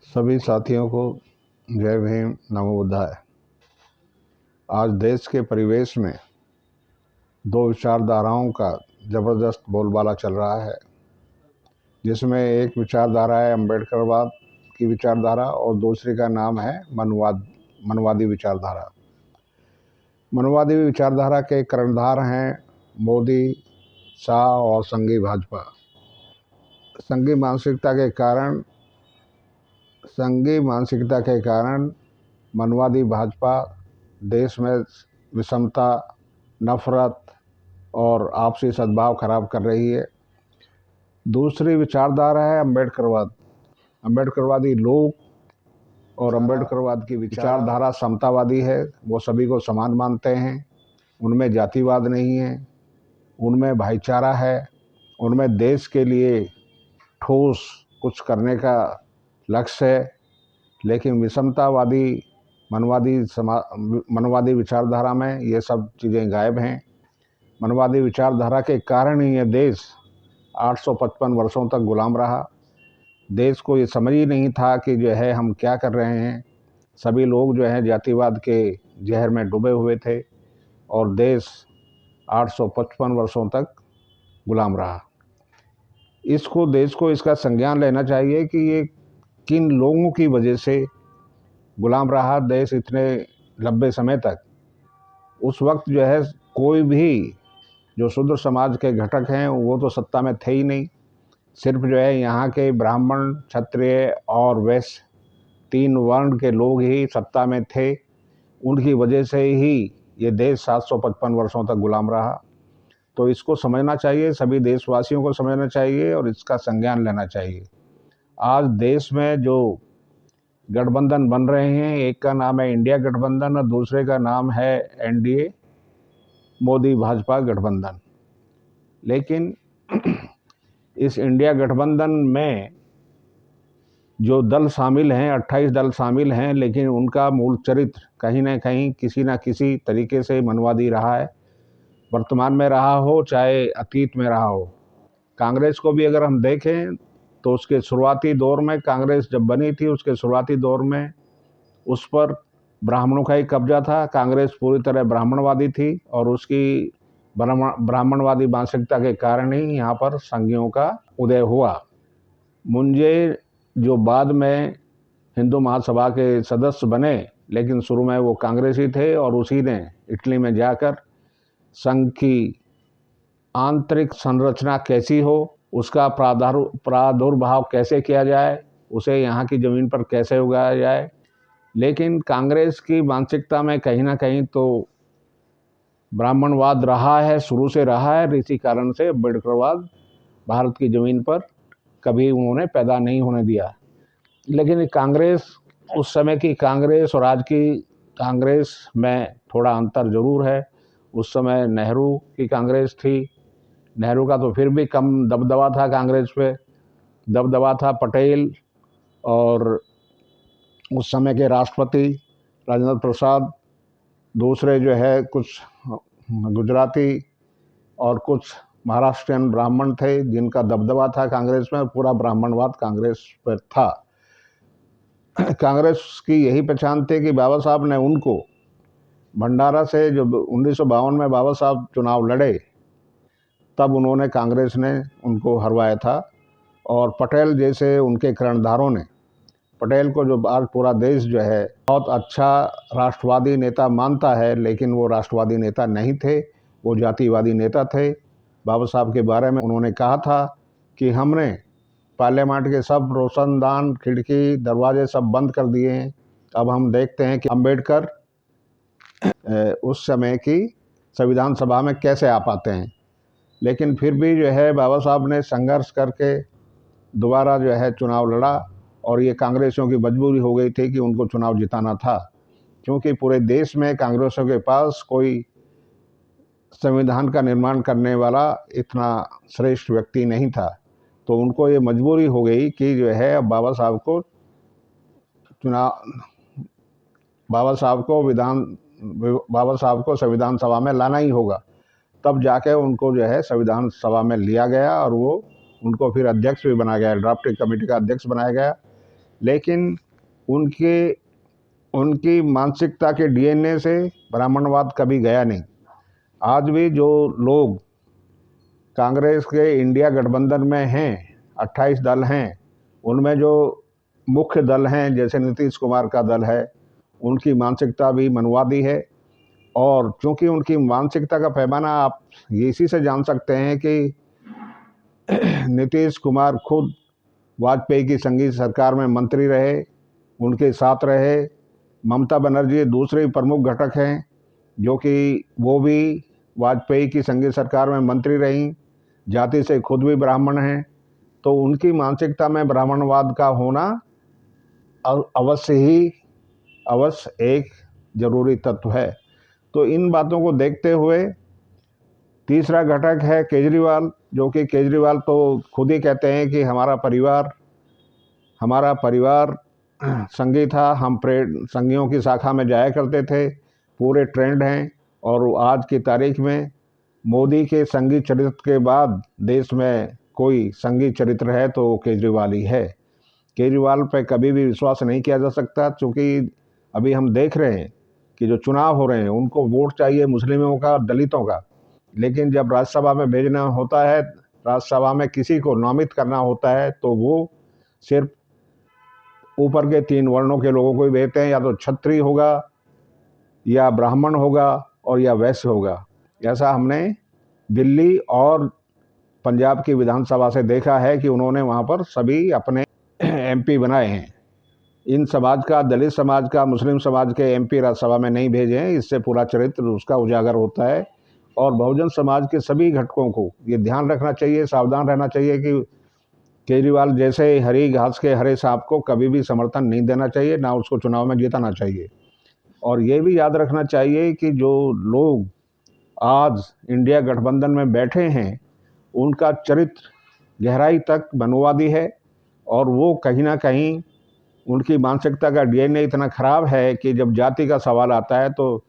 सभी साथियों को जय भीम, नमो बुद्धाय। आज देश के परिवेश में दो विचारधाराओं का ज़बरदस्त बोलबाला चल रहा है, जिसमें एक विचारधारा है अम्बेडकरवाद की विचारधारा और दूसरी का नाम है मनवादी विचारधारा। मनवादी विचारधारा के कर्णधार हैं मोदी, शाह और संघी भाजपा। संघी मानसिकता के कारण मनवादी भाजपा देश में विषमता, नफरत और आपसी सद्भाव खराब कर रही है। दूसरी विचारधारा है अम्बेडकरवाद। अम्बेडकरवादी लोग और अम्बेडकरवाद की विचारधारा समतावादी है। वो सभी को समान मानते हैं, उनमें जातिवाद नहीं है, उनमें भाईचारा है, उनमें देश के लिए ठोस कुछ करने का लक्ष्य है। लेकिन विषमतावादी मनवादी विचारधारा में ये सब चीज़ें गायब हैं। मनवादी विचारधारा के कारण ही ये देश 855 वर्षों तक गुलाम रहा। देश को ये समझ ही नहीं था कि जो है हम क्या कर रहे हैं। सभी लोग जो है जातिवाद के जहर में डूबे हुए थे और देश 855 वर्षों तक गुलाम रहा। देश को इसका संज्ञान लेना चाहिए कि ये किन लोगों की वजह से गुलाम रहा देश इतने लंबे समय तक। उस वक्त जो है कोई भी जो शूद्र समाज के घटक हैं वो तो सत्ता में थे ही नहीं। सिर्फ जो है यहाँ के ब्राह्मण, क्षत्रिय और वैश्य 3 वर्ण के लोग ही सत्ता में थे। उनकी वजह से ही ये देश 755 वर्षों तक गुलाम रहा। तो इसको समझना चाहिए, सभी देशवासियों को समझना चाहिए और इसका संज्ञान लेना चाहिए। आज देश में जो गठबंधन बन रहे हैं, एक का नाम है इंडिया गठबंधन और दूसरे का नाम है एनडीए, मोदी भाजपा गठबंधन। लेकिन इस इंडिया गठबंधन में जो दल शामिल हैं, 28 दल शामिल हैं, लेकिन उनका मूल चरित्र कहीं ना कहीं किसी न किसी तरीके से मनवादी रहा है। वर्तमान में रहा हो चाहे अतीत में रहा हो। कांग्रेस को भी अगर हम देखें तो उसके शुरुआती दौर में, कांग्रेस जब बनी थी उसके शुरुआती दौर में उस पर ब्राह्मणों का ही कब्जा था। कांग्रेस पूरी तरह ब्राह्मणवादी थी और उसकी ब्राह्मणवादी मानसिकता के कारण ही यहाँ पर संघियों का उदय हुआ। मुंजे जो बाद में हिंदू महासभा के सदस्य बने, लेकिन शुरू में वो कांग्रेसी थे और उसी ने इटली में जाकर संघ की आंतरिक संरचना कैसी हो, उसका प्रादुर्भाव कैसे किया जाए, उसे यहाँ की ज़मीन पर कैसे उगाया जाए। लेकिन कांग्रेस की मानसिकता में कहीं ना कहीं तो ब्राह्मणवाद रहा है, शुरू से रहा है। इसी कारण से अम्बेडकरवाद भारत की ज़मीन पर कभी उन्होंने पैदा नहीं होने दिया। लेकिन कांग्रेस, उस समय की कांग्रेस और आज की कांग्रेस में थोड़ा अंतर ज़रूर है। उस समय नेहरू की कांग्रेस थी, नेहरू का तो फिर भी कम दबदबा था कांग्रेस पे। दबदबा था पटेल और उस समय के राष्ट्रपति राजेंद्र प्रसाद, दूसरे जो है कुछ गुजराती और कुछ महाराष्ट्रियन ब्राह्मण थे जिनका दबदबा था कांग्रेस में। पूरा ब्राह्मणवाद कांग्रेस पर था। कांग्रेस की यही पहचान थी कि बाबा साहब ने उनको भंडारा से, जो 1952 में बाबा साहब चुनाव लड़े, तब उन्होंने कांग्रेस ने उनको हरवाया था। और पटेल जैसे उनके कर्णधारों ने, पटेल को जो आज पूरा देश जो है बहुत अच्छा राष्ट्रवादी नेता मानता है, लेकिन वो राष्ट्रवादी नेता नहीं थे, वो जातिवादी नेता थे। बाबा साहब के बारे में उन्होंने कहा था कि हमने पार्लियामेंट के सब रोशनदान, खिड़की, दरवाजे सब बंद कर दिए हैं। अब हम देखते हैं कि अम्बेडकर उस समय की संविधान सभा में कैसे आ पाते हैं। लेकिन फिर भी जो है बाबा साहब ने संघर्ष करके दोबारा जो है चुनाव लड़ा और ये कांग्रेसियों की मजबूरी हो गई थी कि उनको चुनाव जिताना था, क्योंकि पूरे देश में कांग्रेसियों के पास कोई संविधान का निर्माण करने वाला इतना श्रेष्ठ व्यक्ति नहीं था। तो उनको ये मजबूरी हो गई कि जो है अब बाबा साहब को संविधान सभा में लाना ही होगा। तब जाके उनको जो है संविधान सभा में लिया गया और वो उनको फिर अध्यक्ष भी बनाया गया, ड्राफ्टिंग कमेटी का अध्यक्ष बनाया गया। लेकिन उनके उनकी मानसिकता के डीएनए से ब्राह्मणवाद कभी गया नहीं। आज भी जो लोग कांग्रेस के इंडिया गठबंधन में हैं, 28 दल हैं, उनमें जो मुख्य दल हैं जैसे नीतीश कुमार का दल है, उनकी मानसिकता भी मनवादी है। और चूंकि उनकी मानसिकता का पैमाना आप इसी से जान सकते हैं कि नीतीश कुमार खुद वाजपेयी की संघीय सरकार में मंत्री रहे, उनके साथ रहे। ममता बनर्जी दूसरे प्रमुख घटक हैं जो कि वो भी वाजपेयी की संघीय सरकार में मंत्री रहीं, जाति से खुद भी ब्राह्मण हैं। तो उनकी मानसिकता में ब्राह्मणवाद का होना अवश्य एक जरूरी तत्व है। तो इन बातों को देखते हुए तीसरा घटक है केजरीवाल, जो कि केजरीवाल तो खुद ही कहते हैं कि हमारा परिवार संघी था, हम संघियों की शाखा में जाया करते थे, पूरे ट्रेंड हैं। और आज की तारीख में मोदी के संघी चरित्र के बाद देश में कोई संघी चरित्र है तो केजरीवाल ही है। केजरीवाल पे कभी भी विश्वास नहीं किया जा सकता, क्योंकि अभी हम देख रहे हैं कि जो चुनाव हो रहे हैं उनको वोट चाहिए मुस्लिमों का, दलितों का, लेकिन जब राज्यसभा में भेजना होता है, राज्यसभा में किसी को नामित करना होता है, तो वो सिर्फ ऊपर के 3 वर्णों के लोगों को ही भेजते हैं, या तो क्षत्रिय होगा या ब्राह्मण होगा और या वैश्य होगा। ऐसा हमने दिल्ली और पंजाब की विधानसभा से देखा है कि उन्होंने वहाँ पर सभी अपने एमपी बनाए हैं। इन समाज का, दलित समाज का, मुस्लिम समाज के एमपी राज्यसभा में नहीं भेजे हैं। इससे पूरा चरित्र उसका उजागर होता है। और बहुजन समाज के सभी घटकों को ये ध्यान रखना चाहिए, सावधान रहना चाहिए कि केजरीवाल जैसे हरी घास के हरे सांप को कभी भी समर्थन नहीं देना चाहिए, ना उसको चुनाव में जिताना चाहिए। और ये भी याद रखना चाहिए कि जो लोग आज इंडिया गठबंधन में बैठे हैं, उनका चरित्र गहराई तक मनोवादी है। और वो कहीं ना कहीं उनकी मानसिकता का डीएनए इतना खराब है कि जब जाति का सवाल आता है तो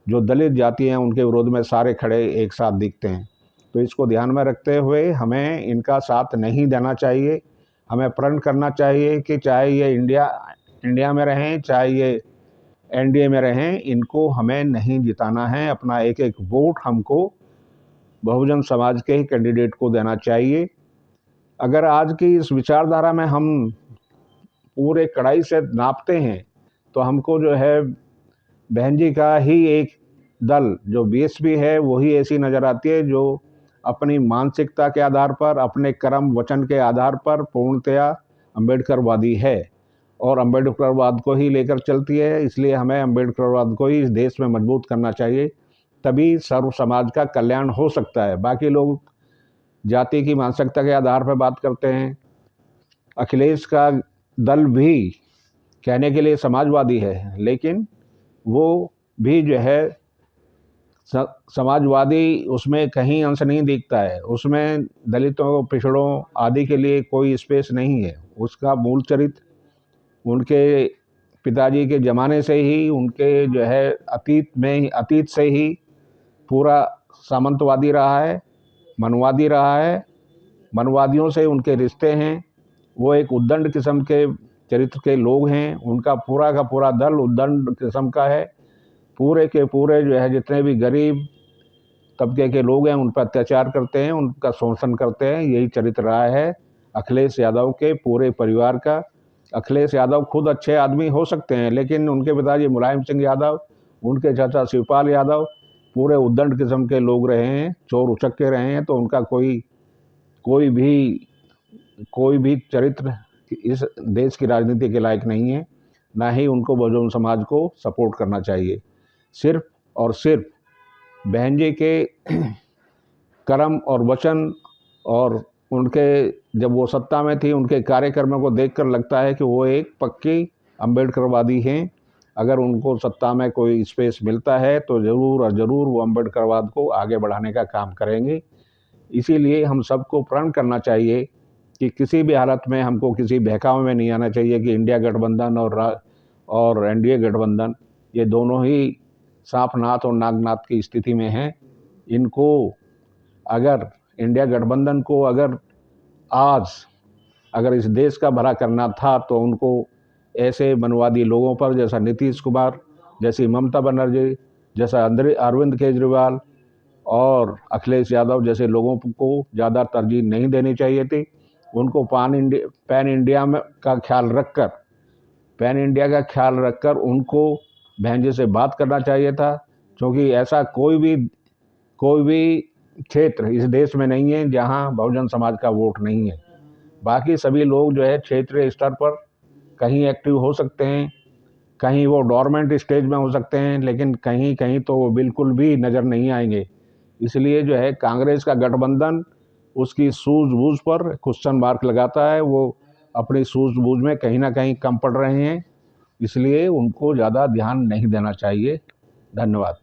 जो दलित जाति हैं उनके विरोध में सारे खड़े एक साथ दिखते हैं। तो इसको ध्यान में रखते हुए हमें इनका साथ नहीं देना चाहिए। हमें प्रण करना चाहिए कि चाहे ये इंडिया में रहें, चाहे ये एनडीए में रहें, इनको हमें नहीं जिताना है। अपना एक एक वोट हमको बहुजन समाज के ही कैंडिडेट को देना चाहिए। अगर आज की इस विचारधारा में हम पूरे कड़ाई से नापते हैं तो हमको जो है बहन जी का ही एक दल जो बीएसपी है वही ऐसी नज़र आती है, जो अपनी मानसिकता के आधार पर, अपने कर्म वचन के आधार पर पूर्णतया अम्बेडकरवादी है और अम्बेडकरवाद को ही लेकर चलती है। इसलिए हमें अम्बेडकरवाद को ही इस देश में मजबूत करना चाहिए, तभी सर्व समाज का कल्याण हो सकता है। बाकी लोग जाति की मानसिकता के आधार पर बात करते हैं। अखिलेश का दल भी कहने के लिए समाजवादी है, लेकिन वो भी जो है समाजवादी उसमें कहीं अंश नहीं दिखता है। उसमें दलितों, पिछड़ों आदि के लिए कोई स्पेस नहीं है। उसका मूल चरित्र उनके पिताजी के ज़माने से ही, उनके जो है अतीत से ही पूरा सामंतवादी रहा है, मनवादी रहा है। मनवादियों से उनके रिश्ते हैं। वो एक उद्दंड किस्म के चरित्र के लोग हैं। उनका पूरा का पूरा दल उद्दंड किस्म का है। पूरे के पूरे जो है जितने भी गरीब तबके के लोग हैं उन पर अत्याचार करते हैं, उनका शोषण करते हैं। यही चरित्र रहा है अखिलेश यादव के पूरे परिवार का। अखिलेश यादव खुद अच्छे आदमी हो सकते हैं, लेकिन उनके पिताजी मुलायम सिंह यादव, उनके चाचा शिवपाल यादव पूरे उद्दंड किस्म के लोग रहे हैं, चोर उचक्के रहे हैं। तो उनका कोई भी चरित्र इस देश की राजनीति के लायक नहीं है, ना ही उनको बहुजन समाज को सपोर्ट करना चाहिए। सिर्फ और सिर्फ बहन जी के कर्म और वचन और उनके, जब वो सत्ता में थी, उनके कार्यक्रमों को देखकर लगता है कि वो एक पक्की अम्बेडकरवादी हैं। अगर उनको सत्ता में कोई स्पेस मिलता है तो ज़रूर और ज़रूर वो अम्बेडकरवाद को आगे बढ़ाने का काम करेंगे। इसीलिए हम सबको प्रण करना चाहिए कि किसी भी हालत में हमको किसी बहकावे में नहीं आना चाहिए कि इंडिया गठबंधन और एनडीए गठबंधन ये दोनों ही सांपनाथ और नागनाथ की स्थिति में हैं। इनको अगर इंडिया गठबंधन को अगर इस देश का भला करना था तो उनको ऐसे मनवादी लोगों पर, जैसा नीतीश कुमार, जैसी ममता बनर्जी, जैसा अरविंद केजरीवाल और अखिलेश यादव जैसे लोगों को ज़्यादा तरजीह नहीं देनी चाहिए थी। उनको पैन इंडिया में का ख्याल रखकर, पैन इंडिया का ख्याल रखकर उनको भैंजे से बात करना चाहिए था, क्योंकि ऐसा कोई भी क्षेत्र इस देश में नहीं है जहां बहुजन समाज का वोट नहीं है। बाकी सभी लोग जो है क्षेत्रीय स्तर पर कहीं एक्टिव हो सकते हैं, कहीं वो डोरमेंट स्टेज में हो सकते हैं, लेकिन कहीं कहीं तो वो बिल्कुल भी नज़र नहीं आएंगे। इसलिए जो है कांग्रेस का गठबंधन उसकी सूझबूझ पर क्वेश्चन मार्क लगाता है। वो अपनी सूझबूझ में कहीं ना कहीं कम पड़ रहे हैं, इसलिए उनको ज़्यादा ध्यान नहीं देना चाहिए। धन्यवाद।